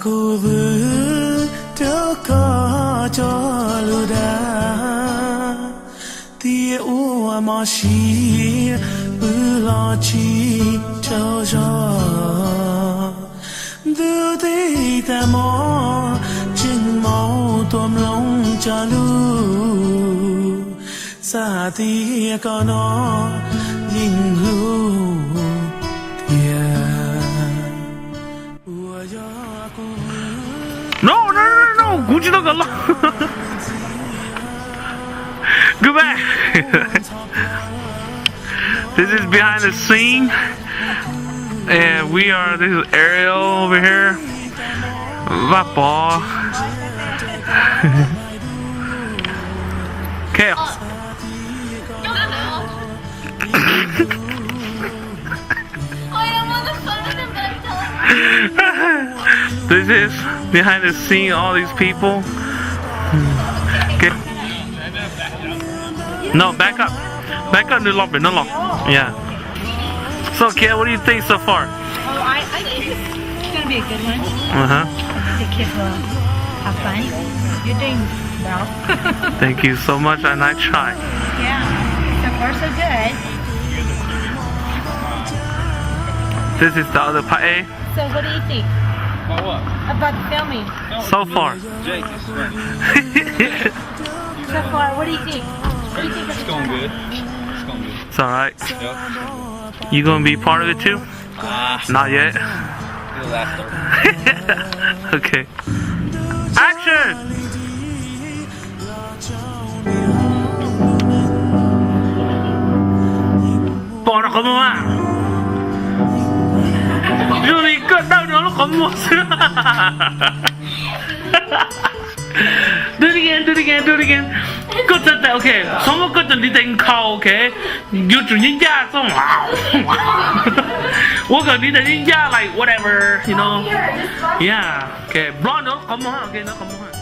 kubu toko joluda Tia ua mashi ulachi jojo Du di tamo jing mo tuam long jalu Sa ti kono ying lu No, Gucci look a lot. Go back. This is behind the scene, and this is Ariel over here. Vapor. Okay. This is behind the scene, all these people. Okay. No, back up. Back up, no longer. Yeah. So, Kay, what do you think so far? Oh, I think it's going to be a good one. The kids will have fun. You're doing well. Thank you so much, and I try. Yeah, so far so good. This is the other part A. So what do you think? About what? About the filming? So far. Jake is running. So far, what do you think? What do you think of It's the going turnout? good. It's going good. It's alright. Yep. You gonna be part of it too? Not yet. It'll last over. Okay. Action! Bỏ nó không mà. Rồi cất đâu nó không một. Do it again. Good that okay. Someone got the thing call, okay? You to ninja song. What got the ninja like whatever, you know? Yeah. Okay. Bro, no, come on. Okay, no, come on.